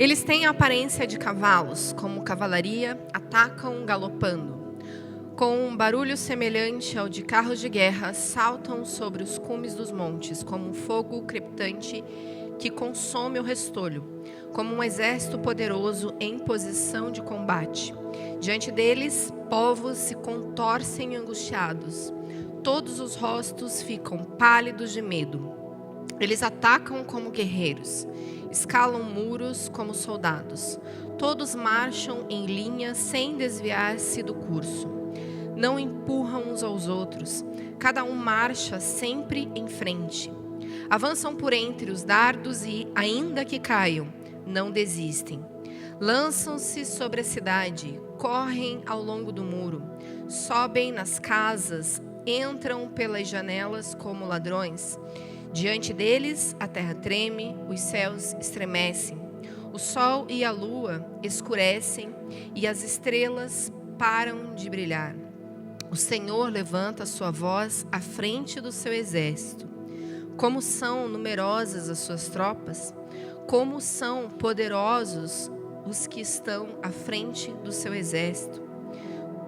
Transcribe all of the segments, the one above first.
Eles têm a aparência de cavalos, como cavalaria, atacam galopando. Com um barulho semelhante ao de carros de guerra, saltam sobre os cumes dos montes, como um fogo crepitante que consome o restolho, como um exército poderoso em posição de combate. Diante deles, povos se contorcem angustiados. Todos os rostos ficam pálidos de medo. Eles atacam como guerreiros, escalam muros como soldados. Todos marcham em linha sem desviar-se do curso. Não empurram uns aos outros. Cada um marcha sempre em frente. Avançam por entre os dardos e, ainda que caiam, não desistem. Lançam-se sobre a cidade, correm ao longo do muro, sobem nas casas, entram pelas janelas como ladrões. Diante deles, a terra treme, os céus estremecem. O sol e a lua escurecem e as estrelas param de brilhar. O Senhor levanta a sua voz à frente do seu exército. Como são numerosas as suas tropas, como são poderosos os que estão à frente do seu exército.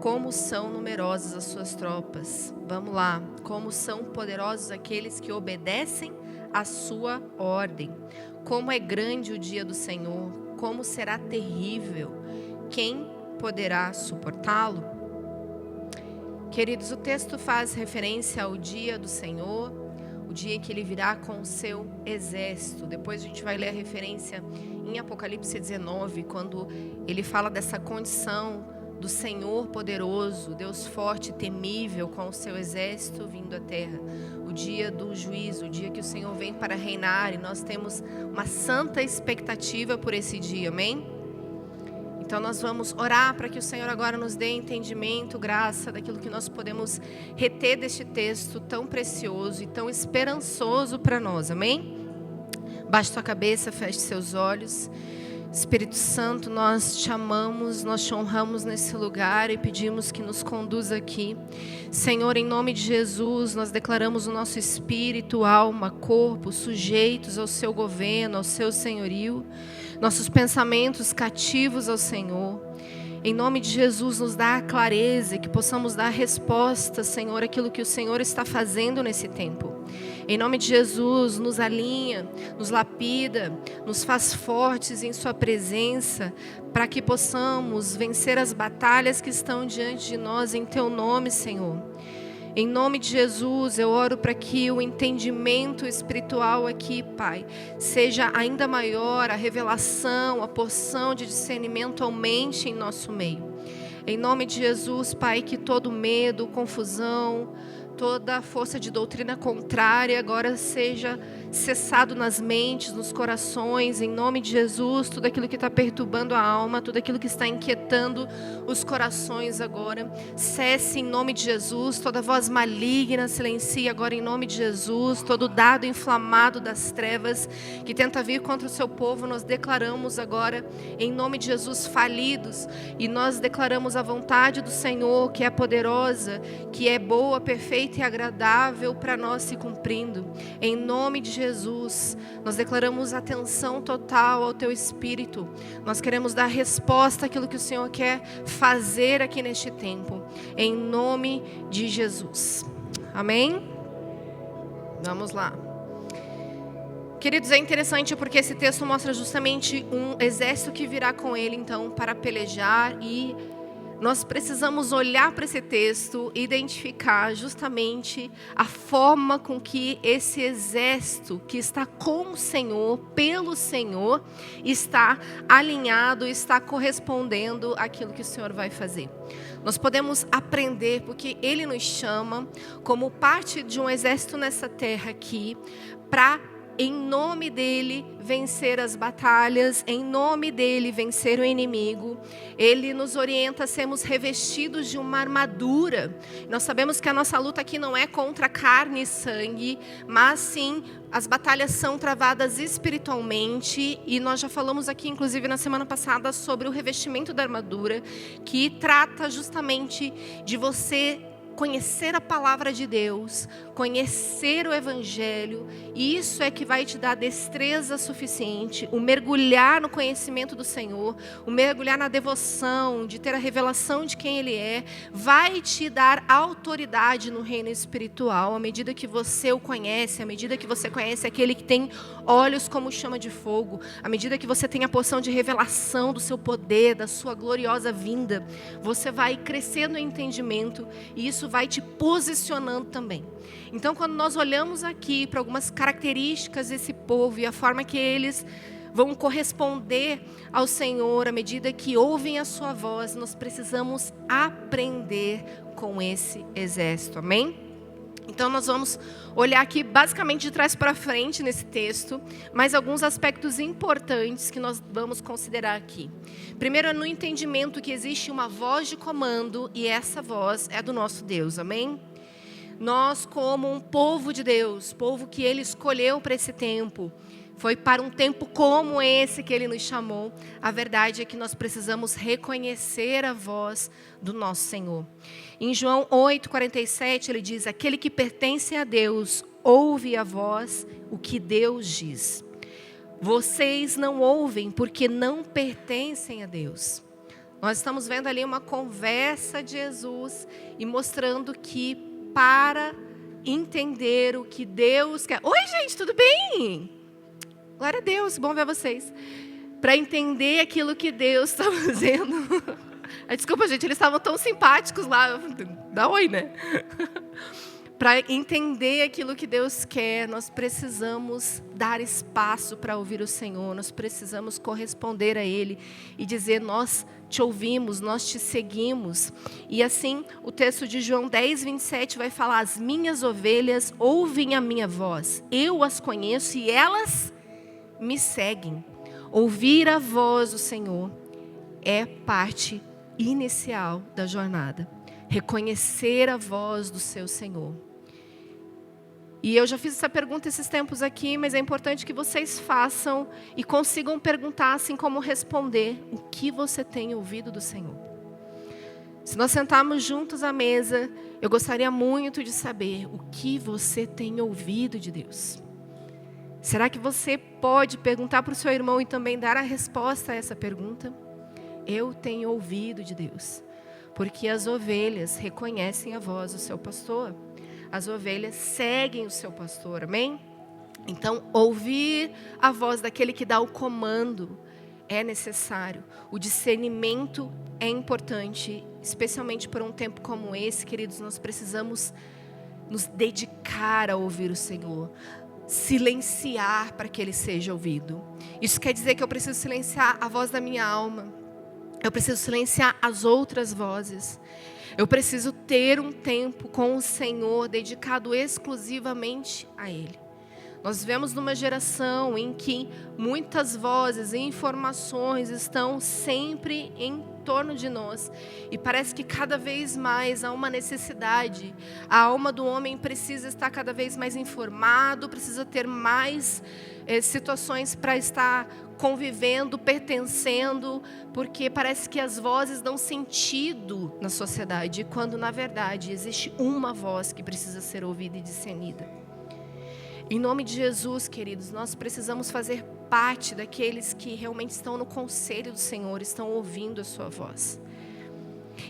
Como são numerosas as suas tropas. Vamos lá. Como são poderosos aqueles que obedecem à sua ordem. Como é grande o dia do Senhor. Como será terrível. Quem poderá suportá-lo? Queridos, o texto faz referência ao dia do Senhor, o dia que ele virá com o seu exército. Depois a gente vai ler a referência em Apocalipse 19, quando ele fala dessa condição do Senhor poderoso, Deus forte e temível, com o seu exército vindo à terra. O dia do juízo, o dia que o Senhor vem para reinar, e nós temos uma santa expectativa por esse dia, amém? Então nós vamos orar para que o Senhor agora nos dê entendimento, graça, daquilo que nós podemos reter deste texto tão precioso e tão esperançoso para nós, amém? Baixe sua cabeça, feche seus olhos. Espírito Santo, nós te amamos, nós te honramos nesse lugar e pedimos que nos conduza aqui. Senhor, em nome de Jesus, nós declaramos o nosso espírito, alma, corpo sujeitos ao seu governo, ao seu senhorio. Nossos pensamentos cativos ao Senhor. Em nome de Jesus, nos dá a clareza e que possamos dar resposta, Senhor, àquilo que o Senhor está fazendo nesse tempo. Em nome de Jesus, nos alinha, nos lapida, nos faz fortes em sua presença, para que possamos vencer as batalhas que estão diante de nós em teu nome, Senhor. Em nome de Jesus, eu oro para que o entendimento espiritual aqui, Pai, seja ainda maior, a revelação, a porção de discernimento aumente em nosso meio. Em nome de Jesus, Pai, que todo medo, confusão, toda força de doutrina contrária agora seja cessado nas mentes, nos corações, em nome de Jesus. Tudo aquilo que está perturbando a alma, tudo aquilo que está inquietando os corações agora, cesse em nome de Jesus. Toda voz maligna silencie agora em nome de Jesus. Todo dardo inflamado das trevas que tenta vir contra o seu povo, nós declaramos agora em nome de Jesus falidos, e nós declaramos a vontade do Senhor, que é poderosa, que é boa, perfeita e agradável para nós se cumprindo. Em nome de Jesus, nós declaramos atenção total ao teu Espírito. Nós queremos dar resposta àquilo que o Senhor quer fazer aqui neste tempo. Em nome de Jesus. Amém? Vamos lá. Queridos, é interessante porque esse texto mostra justamente um exército que virá com ele, então, para pelejar, e nós precisamos olhar para esse texto e identificar justamente a forma com que esse exército que está com o Senhor, pelo Senhor, está alinhado, está correspondendo àquilo que o Senhor vai fazer. Nós podemos aprender, porque Ele nos chama como parte de um exército nessa terra aqui, para em nome dele vencer as batalhas, em nome dele vencer o inimigo. Ele nos orienta a sermos revestidos de uma armadura. Nós sabemos que a nossa luta aqui não é contra carne e sangue, mas sim as batalhas são travadas espiritualmente, e nós já falamos aqui, inclusive na semana passada, sobre o revestimento da armadura, que trata justamente de você conhecer a palavra de Deus, conhecer o Evangelho, e isso é que vai te dar destreza suficiente, o mergulhar no conhecimento do Senhor, o mergulhar na devoção, de ter a revelação de quem Ele é, vai te dar autoridade no reino espiritual, à medida que você o conhece, à medida que você conhece aquele que tem olhos como chama de fogo, à medida que você tem a porção de revelação do seu poder, da sua gloriosa vinda, você vai crescer no entendimento, e isso vai te posicionando também. Então, quando nós olhamos aqui para algumas características desse povo e a forma que eles vão corresponder ao Senhor à medida que ouvem a sua voz, nós precisamos aprender com esse exército, amém? Então nós vamos olhar aqui basicamente de trás para frente nesse texto, mas alguns aspectos importantes que nós vamos considerar aqui. Primeiro é no entendimento que existe uma voz de comando e essa voz é do nosso Deus, amém? Nós como um povo de Deus, povo que Ele escolheu para esse tempo, foi para um tempo como esse que Ele nos chamou. A verdade é que nós precisamos reconhecer a voz do nosso Senhor. Em João 8,47 ele diz: aquele que pertence a Deus ouve a voz, o que Deus diz. Vocês não ouvem porque não pertencem a Deus. Nós estamos vendo ali uma conversa de Jesus e mostrando que para entender o que Deus quer... Oi gente, tudo bem? Glória a Deus, bom ver vocês. Para entender aquilo que Deus está fazendo. Desculpa, gente, eles estavam tão simpáticos lá. Dá oi, né? Para entender aquilo que Deus quer, nós precisamos dar espaço para ouvir o Senhor. Nós precisamos corresponder a Ele e dizer: nós te ouvimos, nós te seguimos. E assim, o texto de João 10:27 vai falar: as minhas ovelhas ouvem a minha voz. Eu as conheço e elas me seguem. Ouvir a voz do Senhor é parte inicial da jornada. Reconhecer a voz do seu Senhor. E eu já fiz essa pergunta esses tempos aqui, mas é importante que vocês façam e consigam perguntar, assim como responder: o que você tem ouvido do Senhor? Se nós sentarmos juntos à mesa, eu gostaria muito de saber o que você tem ouvido de Deus. Será que você pode perguntar para o seu irmão e também dar a resposta a essa pergunta? Eu tenho ouvido de Deus, porque as ovelhas reconhecem a voz do seu pastor. As ovelhas seguem o seu pastor, amém? Então, ouvir a voz daquele que dá o comando é necessário. O discernimento é importante, especialmente por um tempo como esse, queridos. Nós precisamos nos dedicar a ouvir o Senhor. Silenciar para que Ele seja ouvido. Isso quer dizer que eu preciso silenciar a voz da minha alma. Eu preciso silenciar as outras vozes. Eu preciso ter um tempo com o Senhor dedicado exclusivamente a Ele. Nós vivemos numa geração em que muitas vozes e informações estão sempre em torno de nós. E parece que cada vez mais há uma necessidade. A alma do homem precisa estar cada vez mais informado, precisa ter mais situações para estar convivendo, pertencendo, porque parece que as vozes dão sentido na sociedade, quando na verdade existe uma voz que precisa ser ouvida e discernida. Em nome de Jesus, queridos, nós precisamos fazer parte daqueles que realmente estão no conselho do Senhor, estão ouvindo a sua voz.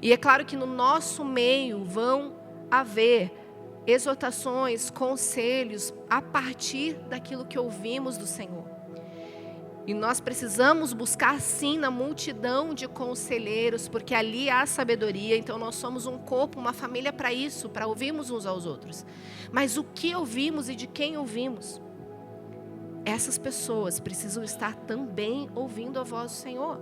E é claro que no nosso meio vão haver exortações, conselhos a partir daquilo que ouvimos do Senhor. E nós precisamos buscar sim na multidão de conselheiros, porque ali há sabedoria. Então nós somos um corpo, uma família para isso, para ouvirmos uns aos outros. Mas o que ouvimos e de quem ouvimos? Essas pessoas precisam estar também ouvindo a voz do Senhor.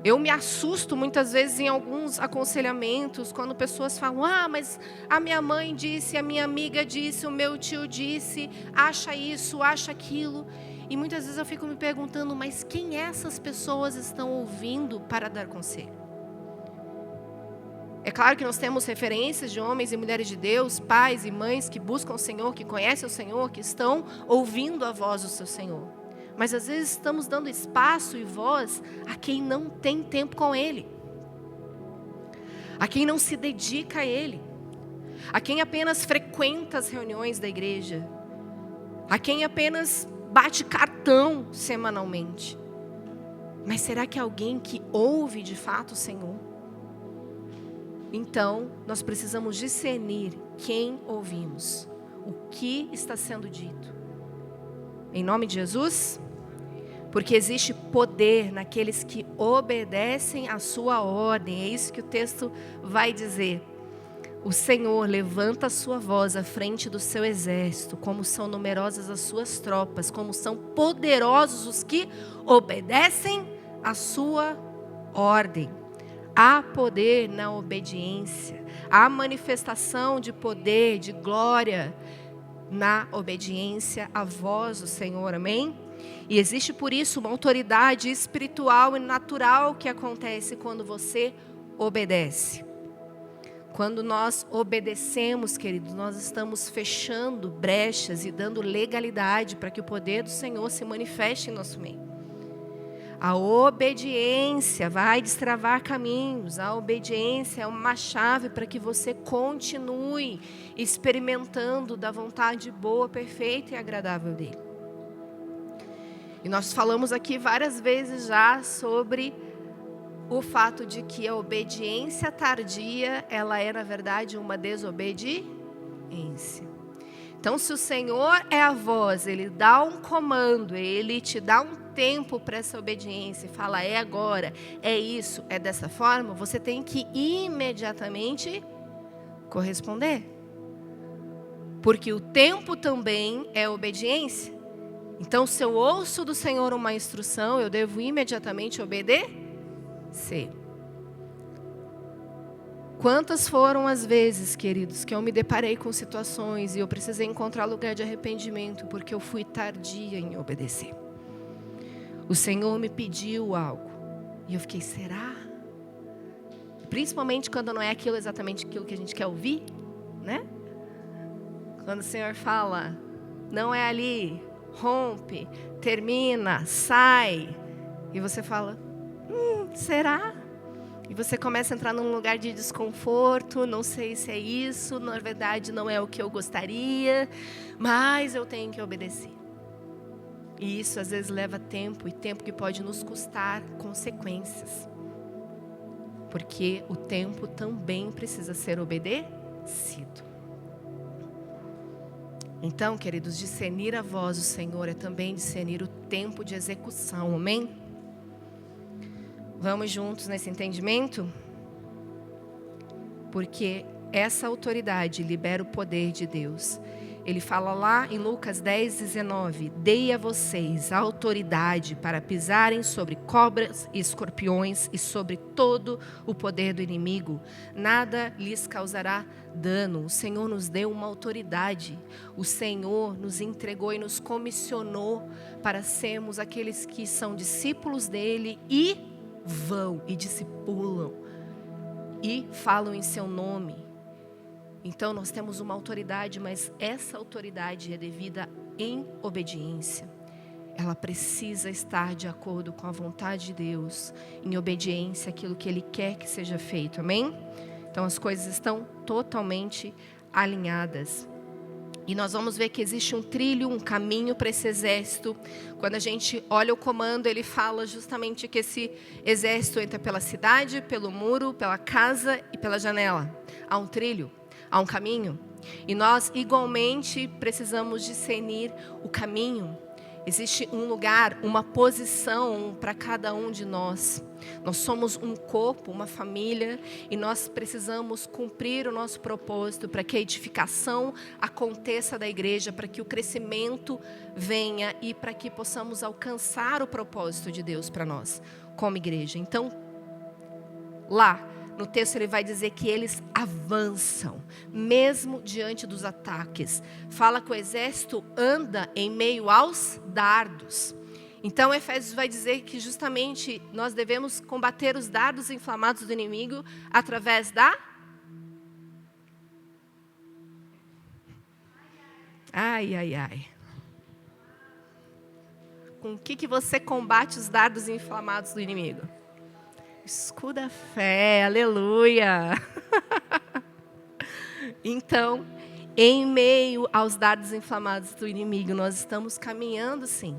Eu me assusto muitas vezes em alguns aconselhamentos, quando pessoas falam: mas a minha mãe disse, a minha amiga disse, o meu tio disse, acha isso, acha aquilo. E muitas vezes eu fico me perguntando: mas quem essas pessoas estão ouvindo para dar conselho? É claro que nós temos referências de homens e mulheres de Deus, pais e mães que buscam o Senhor, que conhecem o Senhor, que estão ouvindo a voz do seu Senhor. Mas às vezes estamos dando espaço e voz a quem não tem tempo com Ele. a quem não se dedica a Ele, a quem apenas frequenta as reuniões da igreja, a quem apenas bate cartão semanalmente. Mas será que é alguém que ouve de fato o Senhor? Então, nós precisamos discernir quem ouvimos, o que está sendo dito. Em nome de Jesus? Porque existe poder naqueles que obedecem a sua ordem. É isso que o texto vai dizer. O Senhor levanta a sua voz à frente do seu exército, como são numerosas as suas tropas, como são poderosos os que obedecem a sua ordem. Há poder na obediência, há manifestação de poder, de glória na obediência à voz do Senhor, amém? E existe por isso uma autoridade espiritual e natural que acontece quando você obedece. Quando nós obedecemos, queridos, nós estamos fechando brechas e dando legalidade para que o poder do Senhor se manifeste em nosso meio. A obediência vai destravar caminhos. A obediência é uma chave para que você continue experimentando da vontade boa, perfeita e agradável dele. E nós falamos aqui várias vezes já sobre o fato de que a obediência tardia, ela é na verdade uma desobediência. Então, se o Senhor é a voz, Ele dá um comando, Ele te dá um tempo para essa obediência e fala, é agora, é isso, é dessa forma, você tem que imediatamente corresponder. Porque o tempo também é obediência. Então, se eu ouço do Senhor uma instrução, eu devo imediatamente obedecer. Quantas foram as vezes, queridos, que eu me deparei com situações e eu precisei encontrar lugar de arrependimento porque eu fui tardia em obedecer. O Senhor me pediu algo e eu fiquei, será? Principalmente quando não é exatamente aquilo que a gente quer ouvir, né? Quando o Senhor fala, não é ali, rompe, termina, sai, e você fala, será? E você começa a entrar num lugar de desconforto, não sei se é isso, na verdade não é o que eu gostaria, mas eu tenho que obedecer. E isso às vezes leva tempo, e tempo que pode nos custar consequências. Porque o tempo também precisa ser obedecido. Então, queridos, discernir a voz do Senhor é também discernir o tempo de execução, amém? Vamos juntos nesse entendimento? Porque essa autoridade libera o poder de Deus. Ele fala lá em Lucas 10:19, dei a vocês a autoridade para pisarem sobre cobras e escorpiões e sobre todo o poder do inimigo. Nada lhes causará dano. O Senhor nos deu uma autoridade. O Senhor nos entregou e nos comissionou para sermos aqueles que são discípulos dele e vão e discipulam e falam em seu nome. Então nós temos uma autoridade, mas essa autoridade é devida em obediência. Ela precisa estar de acordo com a vontade de Deus, em obediência àquilo que Ele quer que seja feito, amém? Então as coisas estão totalmente alinhadas. E nós vamos ver que existe um trilho, um caminho para esse exército. Quando a gente olha o comando, ele fala justamente que esse exército entra pela cidade, pelo muro, pela casa e pela janela. Há um trilho, há um caminho. E nós igualmente precisamos discernir o caminho. Existe um lugar, uma posição para cada um de nós. Nós somos um corpo, uma família, e nós precisamos cumprir o nosso propósito para que a edificação aconteça da igreja, para que o crescimento venha e para que possamos alcançar o propósito de Deus para nós, como igreja. Então, lá no texto ele vai dizer que eles avançam, mesmo diante dos ataques. Fala que o exército anda em meio aos dardos. Então Efésios vai dizer que justamente nós devemos combater os dardos inflamados do inimigo através da... Ai, ai, ai. Com o que você combate os dardos inflamados do inimigo? Escudo da fé, aleluia. Então, em meio aos dardos inflamados do inimigo, nós estamos caminhando sim.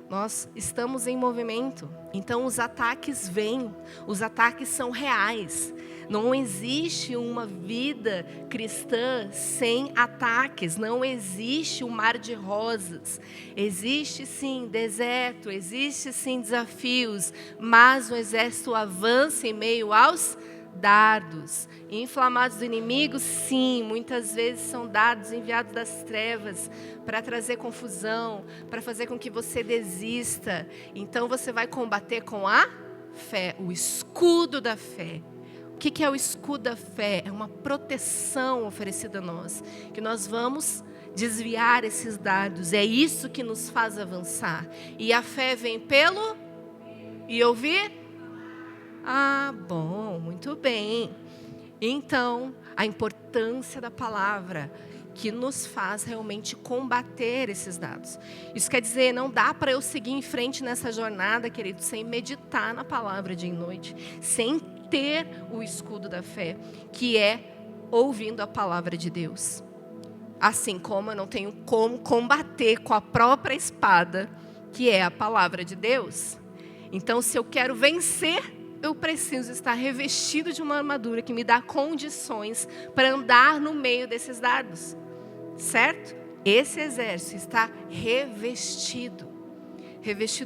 Nós estamos em movimento. Então os ataques vêm, os ataques são reais. Não existe uma vida cristã sem ataques, não existe um mar de rosas. Existe sim deserto, existe sim desafios, mas o exército avança em meio aos dardos inflamados do inimigo. Sim, muitas vezes são dardos enviados das trevas para trazer confusão, para fazer com que você desista. Então você vai combater com a fé, o escudo da fé. O que é o escudo da fé? É uma proteção oferecida a nós, que nós vamos desviar esses dardos. É isso que nos faz avançar. E a fé vem pelo e ouvir? Ah, bom, muito bem. Então, a importância da palavra que nos faz realmente combater esses dados. Isso quer dizer, não dá para eu seguir em frente nessa jornada, querido, sem meditar na palavra dia e noite, sem ter o escudo da fé, que é ouvindo a palavra de Deus. Assim como eu não tenho como combater com a própria espada, que é a palavra de Deus. Então, se eu quero vencer, eu preciso estar revestido de uma armadura que me dá condições para andar no meio desses dardos, certo? Esse exército está revestido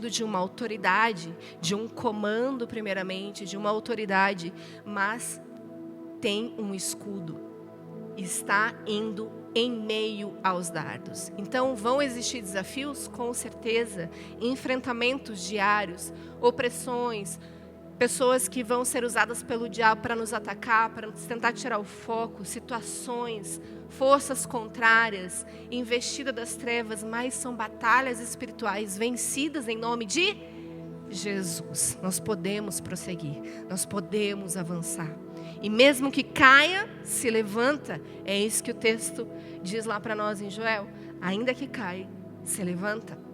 de uma autoridade, de um comando primeiramente, de uma autoridade, mas tem um escudo, está indo em meio aos dardos. Então vão existir desafios, com certeza, enfrentamentos diários, opressões, pessoas que vão ser usadas pelo diabo para nos atacar, para tentar tirar o foco, situações, forças contrárias, investida das trevas, mas são batalhas espirituais vencidas em nome de Jesus. Nós podemos prosseguir, nós podemos avançar. E mesmo que caia, se levanta. É isso que o texto diz lá para nós em Joel. Ainda que caia, se levanta.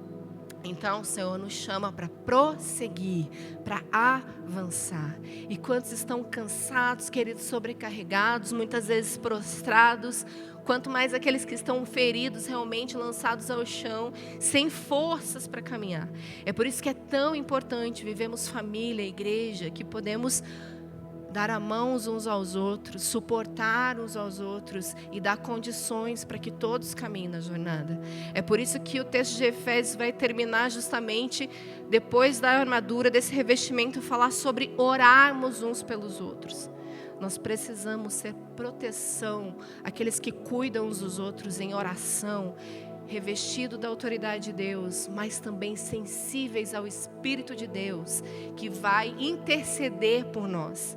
Então o Senhor nos chama para prosseguir, para avançar. E quantos estão cansados, queridos, sobrecarregados, muitas vezes prostrados, quanto mais aqueles que estão feridos, realmente lançados ao chão, sem forças para caminhar. É por isso que é tão importante vivermos família, igreja, que podemos dar a mão uns aos outros, suportar uns aos outros e dar condições para que todos caminhem na jornada. É por isso que o texto de Efésios vai terminar justamente depois da armadura, desse revestimento, falar sobre orarmos uns pelos outros. Nós precisamos ser proteção, aqueles que cuidam uns dos outros em oração, revestido da autoridade de Deus, mas também sensíveis ao Espírito de Deus, que vai interceder por nós.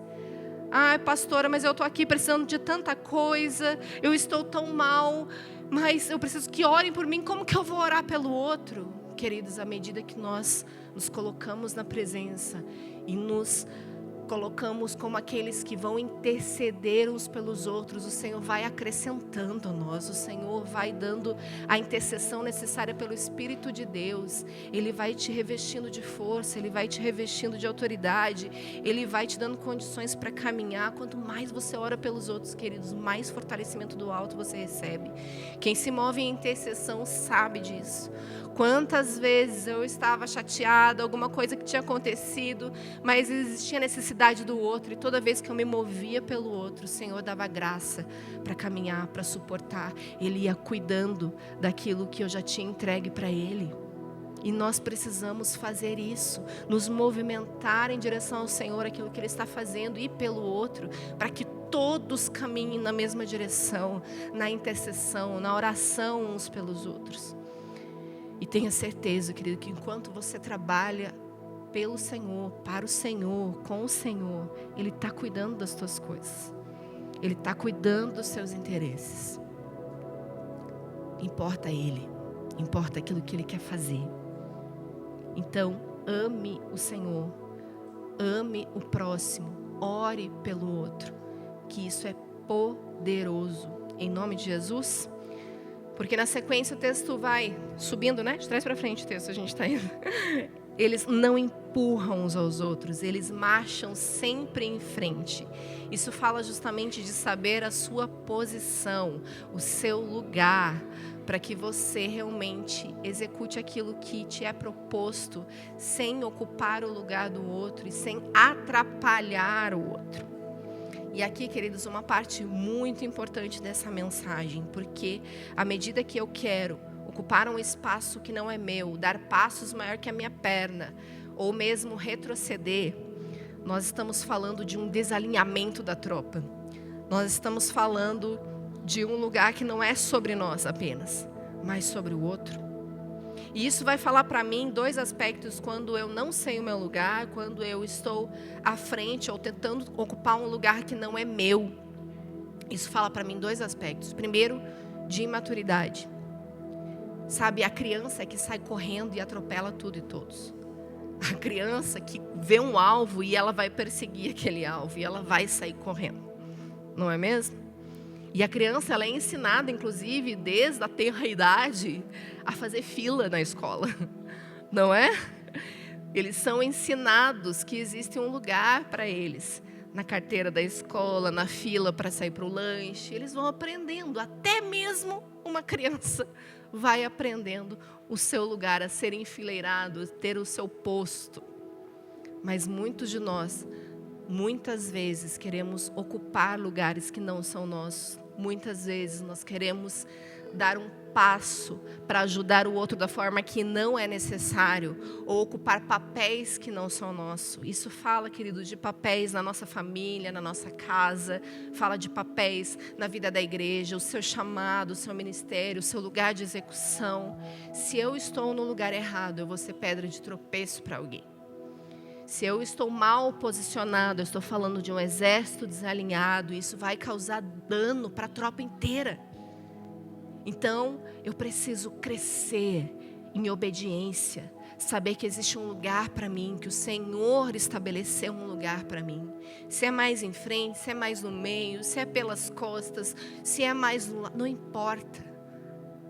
Ai, pastora, mas eu estou aqui precisando de tanta coisa, eu estou tão mal, mas eu preciso que orem por mim. Como que eu vou orar pelo outro? Queridos, à medida que nós nos colocamos na presença e nos colocamos como aqueles que vão interceder uns pelos outros, o Senhor vai acrescentando a nós, o Senhor vai dando a intercessão necessária pelo Espírito de Deus. Ele vai te revestindo de força, Ele vai te revestindo de autoridade, Ele vai te dando condições para caminhar. Quanto mais você ora pelos outros, queridos, mais fortalecimento do alto você recebe. Quem se move em intercessão sabe disso. Quantas vezes eu estava chateada, alguma coisa que tinha acontecido, mas existia necessidade do outro, e toda vez que eu me movia pelo outro, o Senhor dava graça para caminhar, para suportar. Ele ia cuidando daquilo que eu já tinha entregue para Ele. E nós precisamos fazer isso, nos movimentar em direção ao Senhor, aquilo que Ele está fazendo, e pelo outro, para que todos caminhem na mesma direção, na intercessão, na oração uns pelos outros. E tenha certeza, querido, que enquanto você trabalha pelo Senhor, para o Senhor, com o Senhor, Ele está cuidando das tuas coisas. Ele está cuidando dos seus interesses. Importa Ele, importa aquilo que Ele quer fazer. Então, ame o Senhor, ame o próximo, ore pelo outro, que isso é poderoso. Em nome de Jesus. Porque na sequência o texto vai subindo, né? De trás para frente o texto, a gente está indo. Eles não empurram uns aos outros, eles marcham sempre em frente. Isso fala justamente de saber a sua posição, o seu lugar, para que você realmente execute aquilo que te é proposto, sem ocupar o lugar do outro e sem atrapalhar o outro. E aqui, queridos, uma parte muito importante dessa mensagem, porque à medida que eu quero ocupar um espaço que não é meu, dar passos maior que a minha perna, ou mesmo retroceder, nós estamos falando de um desalinhamento da tropa. Nós estamos falando de um lugar que não é sobre nós apenas, mas sobre o outro. E isso vai falar para mim dois aspectos quando eu não sei o meu lugar, quando eu estou à frente ou tentando ocupar um lugar que não é meu. Isso fala para mim dois aspectos. Primeiro, de imaturidade. Sabe, a criança que sai correndo e atropela tudo e todos. A criança que vê um alvo e ela vai perseguir aquele alvo e ela vai sair correndo. Não é mesmo? E a criança, ela é ensinada, inclusive, desde a tenra idade, a fazer fila na escola. Não é? Eles são ensinados que existe um lugar para eles. Na carteira da escola, na fila para sair para o lanche. Eles vão aprendendo, até mesmo uma criança vai aprendendo o seu lugar, a ser enfileirado, a ter o seu posto. Mas muitos de nós, muitas vezes, queremos ocupar lugares que não são nossos. Muitas vezes nós queremos dar um passo para ajudar o outro da forma que não é necessário, ou ocupar papéis que não são nossos. Isso fala, querido, de papéis na nossa família, na nossa casa, fala de papéis na vida da igreja, o seu chamado, o seu ministério, o seu lugar de execução. Se eu estou no lugar errado, eu vou ser pedra de tropeço para alguém. Se eu estou mal posicionado, eu estou falando de um exército desalinhado, isso vai causar dano para a tropa inteira. Então, eu preciso crescer em obediência, saber que existe um lugar para mim, que o Senhor estabeleceu um lugar para mim. Se é mais em frente, se é mais no meio, se é pelas costas, se é mais no lado, não importa.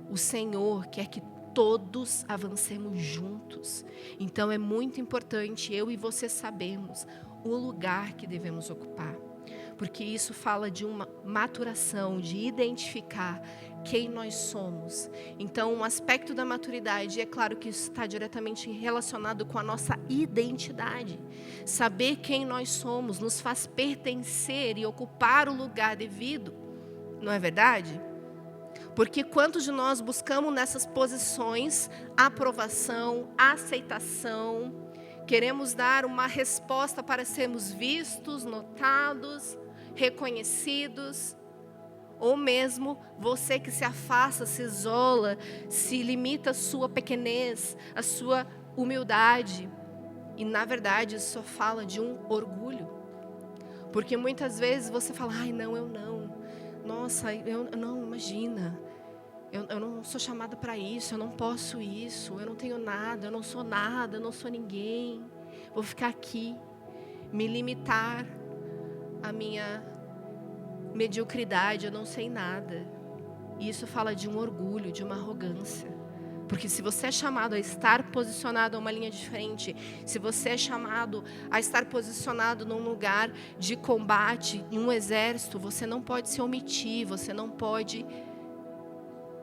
O Senhor quer que todos avancemos juntos. Então é muito importante eu e você sabermos o lugar que devemos ocupar. Porque isso fala de uma maturação, de identificar quem nós somos. Então, um aspecto da maturidade, é claro que isso está diretamente relacionado com a nossa identidade. Saber quem nós somos nos faz pertencer e ocupar o lugar devido. Não é verdade? Porque quantos de nós buscamos nessas posições aprovação, aceitação, queremos dar uma resposta para sermos vistos, notados, reconhecidos, ou mesmo você que se afasta, se isola, se limita à sua pequenez, à sua humildade. E na verdade isso só fala de um orgulho. Porque muitas vezes você fala, ai não, eu não. Nossa, eu não, imagina. Eu não sou chamada para isso, eu não posso isso, eu não tenho nada, eu não sou nada, eu não sou ninguém. Vou ficar aqui, me limitar à minha mediocridade, eu não sei nada. E isso fala de um orgulho, de uma arrogância. Porque se você é chamado a estar posicionado a uma linha de frente, se você é chamado a estar posicionado num lugar de combate, em um exército, você não pode se omitir, você não pode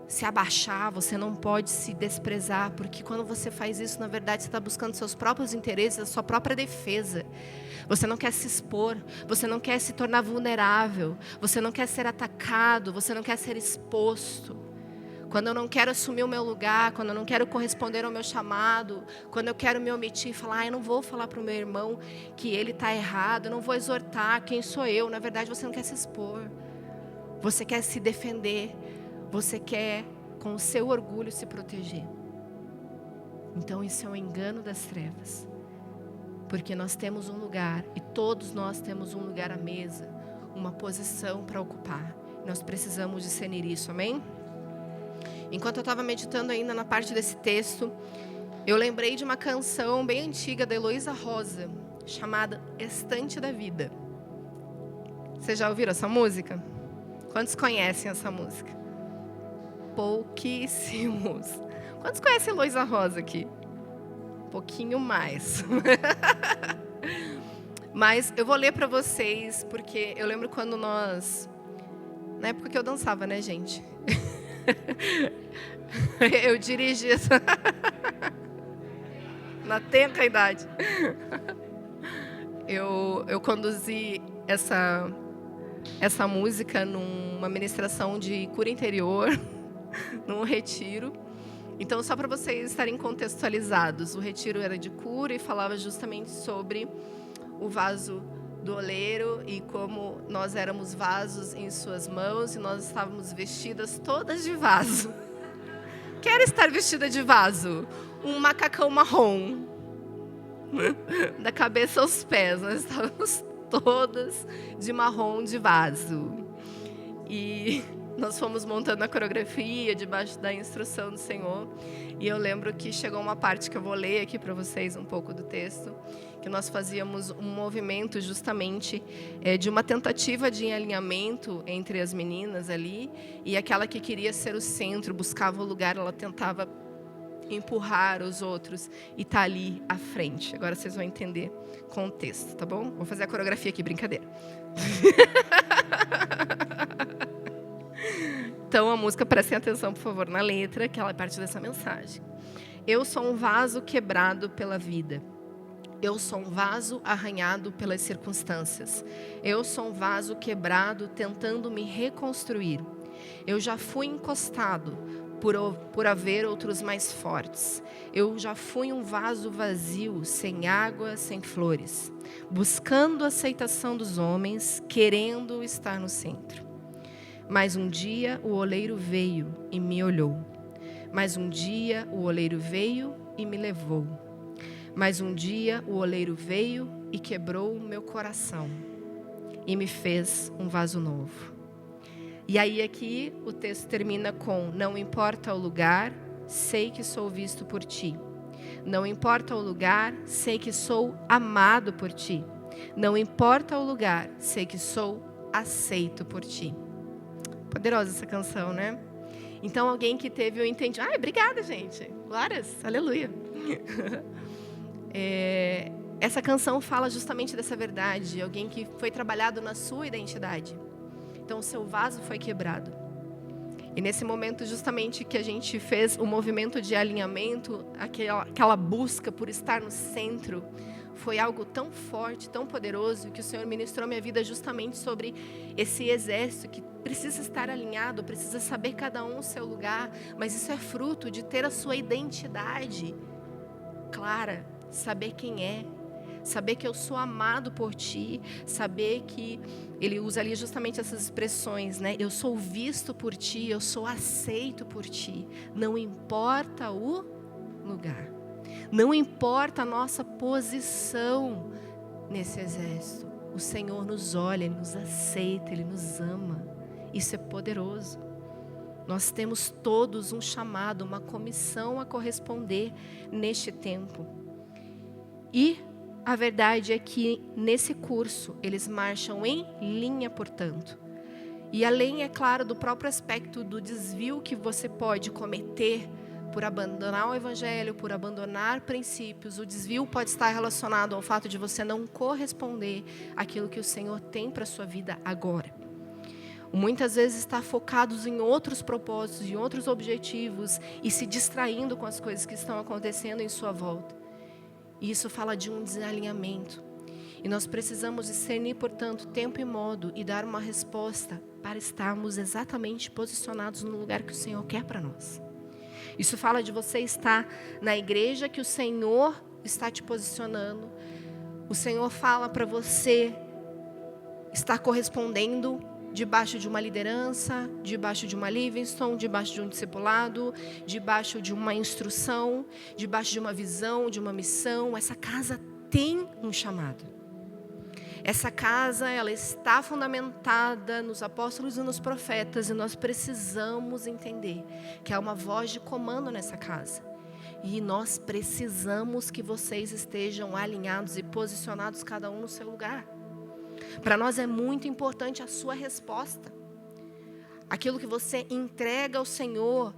se abaixar, você não pode se desprezar, porque quando você faz isso, na verdade, você está buscando seus próprios interesses, a sua própria defesa. Você não quer se expor, você não quer se tornar vulnerável, você não quer ser atacado, você não quer ser exposto. Quando eu não quero assumir o meu lugar, quando eu não quero corresponder ao meu chamado, quando eu quero me omitir e falar, eu não vou falar para o meu irmão que ele está errado, eu não vou exortar quem sou eu. Na verdade, você não quer se expor, você quer se defender, você quer, com o seu orgulho, se proteger. Então isso é um engano das trevas. Porque nós temos um lugar, e todos nós temos um lugar à mesa, uma posição para ocupar. Nós precisamos discernir isso, amém? Enquanto eu estava meditando ainda na parte desse texto, eu lembrei de uma canção bem antiga da Heloísa Rosa, chamada Estante da Vida. Vocês já ouviram essa música? Quantos conhecem essa música? Pouquíssimos. Quantos conhecem Heloísa Rosa aqui? pouquinho mais. Mas eu vou ler para vocês, porque eu lembro quando nós... Na época que eu dançava, né, gente? Eu dirigi essa... Na tenra idade. Eu conduzi essa música numa ministração de cura interior, num retiro. Então, só para vocês estarem contextualizados, o retiro era de cura e falava justamente sobre o vaso do oleiro e como nós éramos vasos em suas mãos e nós estávamos vestidas todas de vaso. Quero estar vestida de vaso, um macacão marrom, da cabeça aos pés, nós estávamos todas de marrom de vaso. E nós fomos montando a coreografia debaixo da instrução do Senhor. E eu lembro que chegou uma parte que eu vou ler aqui para vocês um pouco do texto, que nós fazíamos um movimento justamente de uma tentativa de alinhamento entre as meninas ali, e aquela que queria ser o centro, buscava o lugar, ela tentava empurrar os outros e tá ali à frente. Agora vocês vão entender com o texto, tá bom? Vou fazer a coreografia aqui, brincadeira. Então a música, prestem atenção, por favor, na letra, que ela é parte dessa mensagem. Eu sou um vaso quebrado pela vida. Eu sou um vaso arranhado pelas circunstâncias. Eu sou um vaso quebrado tentando me reconstruir. Eu já fui encostado por haver outros mais fortes. Eu já fui um vaso vazio, sem água, sem flores, buscando a aceitação dos homens, querendo estar no centro. Mas um dia o oleiro veio e me olhou. Mas um dia o oleiro veio e me levou. Mas um dia o oleiro veio e quebrou o meu coração e me fez um vaso novo. E aí aqui o texto termina com: não importa o lugar, sei que sou visto por ti. Não importa o lugar, sei que sou amado por ti. Não importa o lugar, sei que sou aceito por ti. Poderosa essa canção, né? Então alguém que teve o entendimento... obrigada, gente. Glórias, aleluia. Essa canção fala justamente dessa verdade. Alguém que foi trabalhado na sua identidade. Então o seu vaso foi quebrado. E nesse momento justamente que a gente fez o movimento de alinhamento, aquela busca por estar no centro, foi algo tão forte, tão poderoso, que o Senhor ministrou minha vida justamente sobre esse exército que precisa estar alinhado, precisa saber cada um o seu lugar, mas isso é fruto de ter a sua identidade clara, saber quem é, saber que eu sou amado por ti, saber que ele usa ali justamente essas expressões, né? Eu sou visto por ti, eu sou aceito por ti, não importa o lugar, não importa a nossa posição nesse exército, o Senhor nos olha, Ele nos aceita, Ele nos ama. Isso é poderoso. Nós temos todos um chamado, uma comissão a corresponder neste tempo. E a verdade é que nesse curso eles marcham em linha, portanto. E além, é claro, do próprio aspecto do desvio que você pode cometer por abandonar o evangelho, por abandonar princípios, o desvio pode estar relacionado ao fato de você não corresponder àquilo que o Senhor tem para a sua vida agora. Muitas vezes está focados em outros propósitos, em outros objetivos e se distraindo com as coisas que estão acontecendo em sua volta. E isso fala de um desalinhamento. E nós precisamos discernir, portanto, tempo e modo e dar uma resposta para estarmos exatamente posicionados no lugar que o Senhor quer para nós. Isso fala de você estar na igreja que o Senhor está te posicionando. O Senhor fala para você estar correspondendo debaixo de uma liderança, debaixo de uma Livingston, debaixo de um discipulado, debaixo de uma instrução, debaixo de uma visão, de uma missão. Essa casa tem um chamado. Essa casa, ela está fundamentada nos apóstolos e nos profetas, e nós precisamos entender que há uma voz de comando nessa casa. E nós precisamos que vocês estejam alinhados e posicionados, cada um no seu lugar. Para nós é muito importante a sua resposta. Aquilo que você entrega ao Senhor,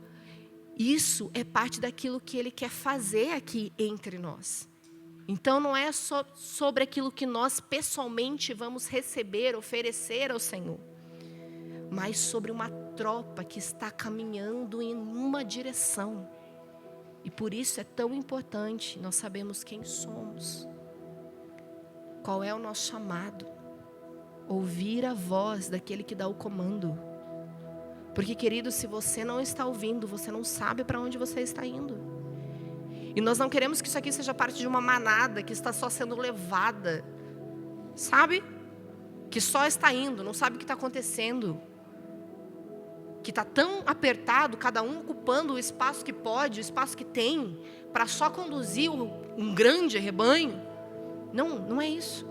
Isso é parte daquilo que Ele quer fazer aqui entre nós. Então não é só sobre aquilo que nós pessoalmente vamos receber, oferecer ao Senhor, mas sobre uma tropa que está caminhando em uma direção. E por isso é tão importante nós sabermos quem somos, qual é o nosso chamado, ouvir a voz daquele que dá o comando. Porque, querido, se você não está ouvindo, você não sabe para onde você está indo. E nós não queremos que isso aqui seja parte de uma manada que está só sendo levada, sabe? Que só está indo, não sabe o que está acontecendo. Que está tão apertado, cada um ocupando o espaço que pode, o espaço que tem, para só conduzir um grande rebanho. Não, não é isso.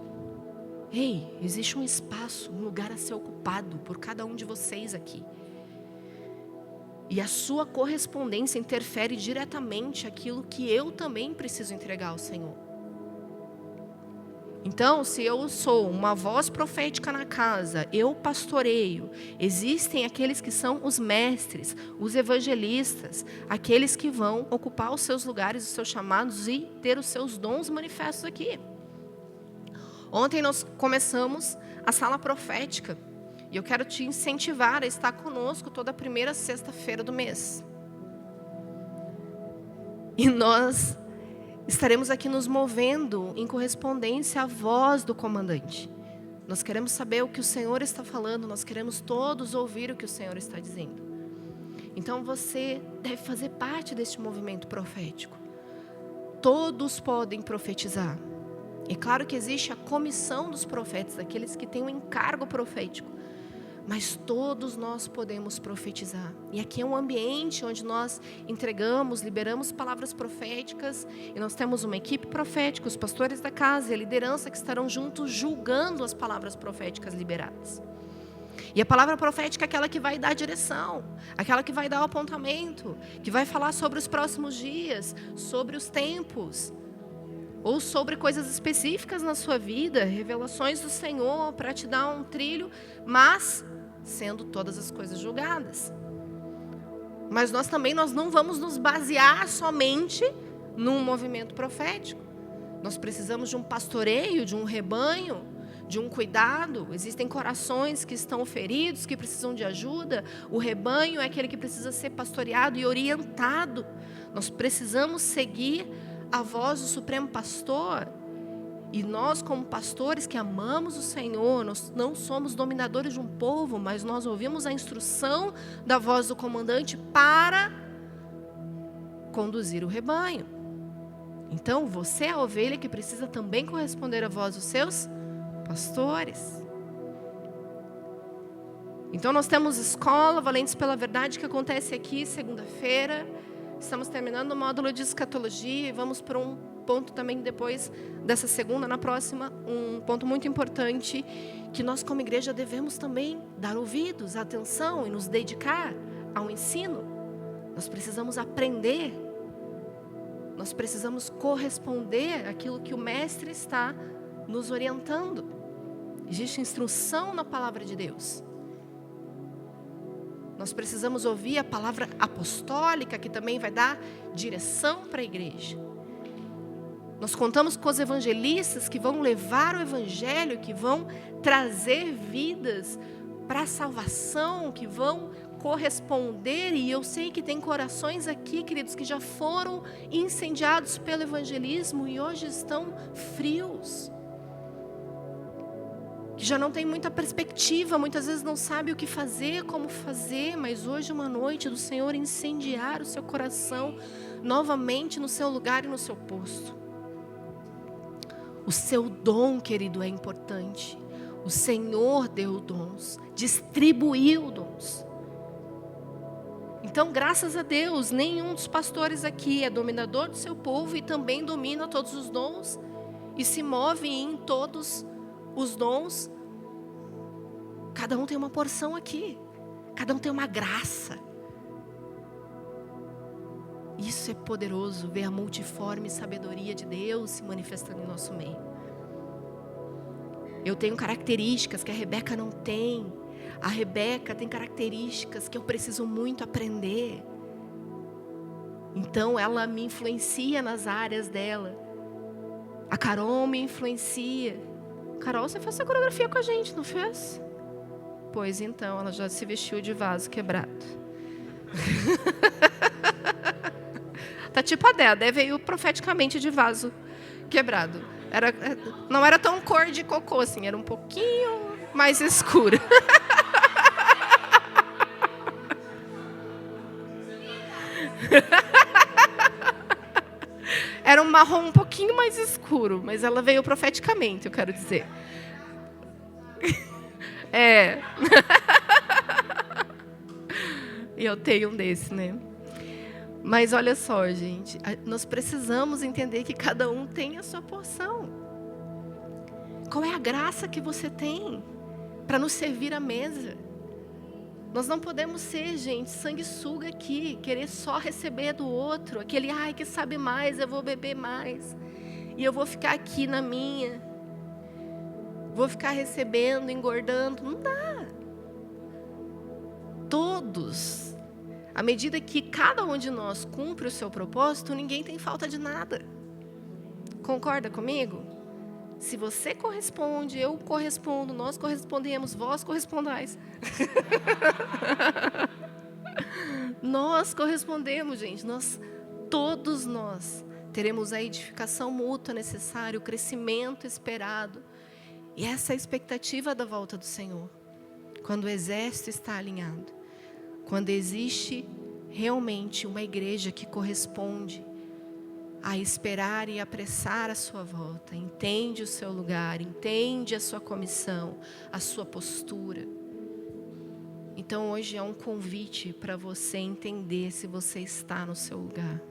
Ei, existe um espaço, um lugar a ser ocupado por cada um de vocês aqui. E a sua correspondência interfere diretamente aquilo que eu também preciso entregar ao Senhor. Então, se eu sou uma voz profética na casa, eu pastoreio, existem aqueles que são os mestres, os evangelistas, aqueles que vão ocupar os seus lugares, os seus chamados e ter os seus dons manifestos aqui. Ontem nós começamos a sala profética. E eu quero te incentivar a estar conosco toda a primeira sexta-feira do mês. E nós estaremos aqui nos movendo em correspondência à voz do comandante. Nós queremos saber o que o Senhor está falando, nós queremos todos ouvir o que o Senhor está dizendo. Então você deve fazer parte deste movimento profético. Todos podem profetizar. É claro que existe a comissão dos profetas, aqueles que têm um encargo profético. Mas todos nós podemos profetizar. E aqui é um ambiente onde nós entregamos, liberamos palavras proféticas. E nós temos uma equipe profética, os pastores da casa e a liderança que estarão juntos julgando as palavras proféticas liberadas. E a palavra profética é aquela que vai dar direção, aquela que vai dar o apontamento, que vai falar sobre os próximos dias, sobre os tempos, ou sobre coisas específicas na sua vida, revelações do Senhor para te dar um trilho, mas sendo todas as coisas julgadas. Mas nós não vamos nos basear somente num movimento profético. Nós precisamos de um pastoreio, de um rebanho, de um cuidado. Existem corações que estão feridos, que precisam de ajuda. O rebanho é aquele que precisa ser pastoreado e orientado. Nós precisamos seguir a voz do Supremo Pastor. E nós, como pastores que amamos o Senhor, nós não somos dominadores de um povo, mas nós ouvimos a instrução da voz do comandante para conduzir o rebanho. Então, você é a ovelha que precisa também corresponder à voz dos seus pastores. Então, nós temos escola Valentes pela Verdade que acontece aqui segunda-feira. Estamos terminando o módulo de escatologia e vamos para um ponto também depois dessa segunda, na próxima, um ponto muito importante que nós como igreja devemos também dar ouvidos, atenção e nos dedicar ao ensino. Nós precisamos aprender, nós precisamos corresponder àquilo que o mestre está nos orientando. Existe instrução na palavra de Deus. Nós precisamos ouvir a palavra apostólica, que também vai dar direção para a igreja. Nós contamos com os evangelistas que vão levar o evangelho, que vão trazer vidas para a salvação, que vão corresponder. E eu sei que tem corações aqui, queridos, que já foram incendiados pelo evangelismo e hoje estão frios, que já não tem muita perspectiva, muitas vezes não sabe o que fazer, como fazer, mas hoje é uma noite do Senhor incendiar o seu coração novamente no seu lugar e no seu posto. O seu dom, querido, é importante. O Senhor deu dons, distribuiu dons. Então, graças a Deus, nenhum dos pastores aqui é dominador do seu povo e também domina todos os dons e se move em todos os dons. Cada um tem uma porção aqui, cada um tem uma graça. Isso é poderoso, ver a multiforme sabedoria de Deus se manifestando em nosso meio. Eu tenho características que a Rebeca não tem. A Rebeca tem características que eu preciso muito aprender. Então ela me influencia nas áreas dela. A Carol me influencia. Carol, você fez essa coreografia com a gente, não fez? Pois então, ela já se vestiu de vaso quebrado. Tá tipo a Déa veio profeticamente de vaso quebrado. Não era tão cor de cocô assim, era um pouquinho mais escura. Era um marrom um pouquinho mais escuro, mas ela veio profeticamente, eu quero dizer. É. Eu tenho um desse, né? Mas olha só, gente, nós precisamos entender que cada um tem a sua porção. Qual é a graça que você tem para nos servir à mesa? Nós não podemos ser, gente, sanguessuga aqui, querer só receber do outro, aquele, ai, que sabe mais, eu vou beber mais, e eu vou ficar aqui na minha, vou ficar recebendo, engordando. Não dá. Todos, à medida que cada um de nós cumpre o seu propósito, ninguém tem falta de nada. Concorda comigo? Se você corresponde, eu correspondo, nós correspondemos, vós correspondais. Nós correspondemos, gente. Todos nós teremos a edificação mútua necessária, o crescimento esperado. E essa é a expectativa da volta do Senhor. Quando o exército está alinhado. Quando existe realmente uma igreja que corresponde a esperar e apressar a sua volta, entende o seu lugar, entende a sua comissão, a sua postura. Então hoje é um convite para você entender se você está no seu lugar.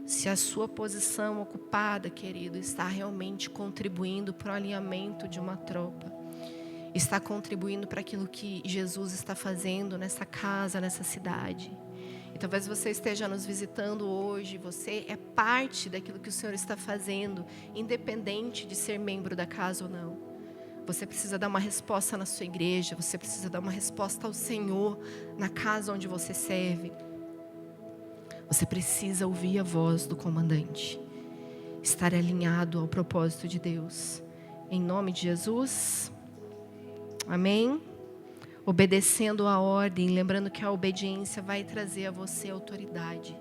Se a sua posição ocupada, querido, está realmente contribuindo para o alinhamento de uma tropa. Está contribuindo para aquilo que Jesus está fazendo nessa casa, nessa cidade. E talvez você esteja nos visitando hoje, você é parte daquilo que o Senhor está fazendo, independente de ser membro da casa ou não. Você precisa dar uma resposta na sua igreja, você precisa dar uma resposta ao Senhor na casa onde você serve. Você precisa ouvir a voz do comandante, estar alinhado ao propósito de Deus. Em nome de Jesus, amém? Obedecendo a ordem, lembrando que a obediência vai trazer a você autoridade.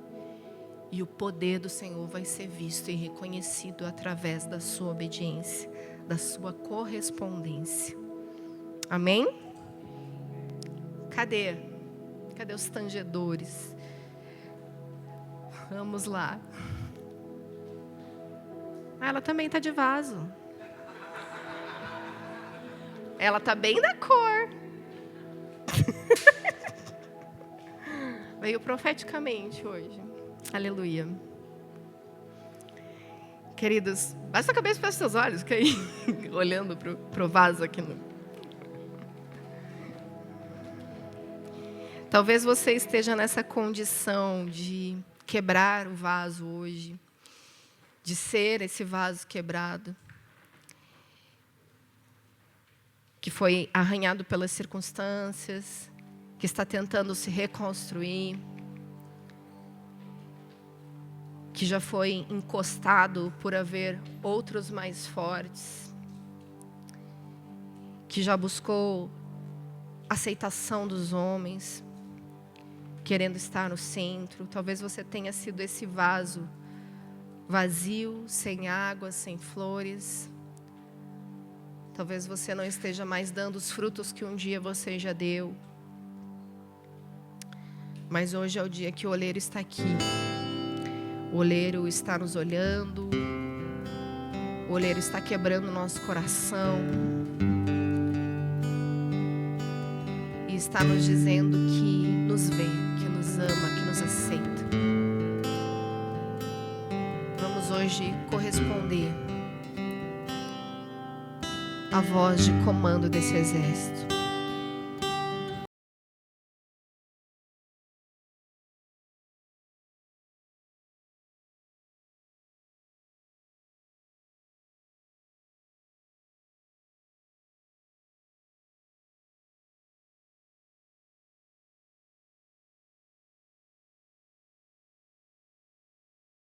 E o poder do Senhor vai ser visto e reconhecido através da sua obediência, da sua correspondência. Amém? Cadê os tangedores? Vamos lá. Ela também está de vaso. Ela está bem da cor. Veio profeticamente hoje. Aleluia. Queridos, baixa a cabeça e fecha seus olhos, que aí, olhando pro vaso aqui. Talvez você esteja nessa condição de quebrar o vaso hoje, de ser esse vaso quebrado, que foi arranhado pelas circunstâncias, que está tentando se reconstruir, que já foi encostado por haver outros mais fortes, que já buscou aceitação dos homens, querendo estar no centro. Talvez você tenha sido esse vaso vazio, sem água, sem flores. Talvez você não esteja mais dando os frutos que um dia você já deu. Mas hoje é o dia que o oleiro está aqui. O oleiro está nos olhando. O oleiro está quebrando o nosso coração. E está nos dizendo que nos vê, que nos ama, que nos aceita. Vamos hoje corresponder à voz de comando desse exército.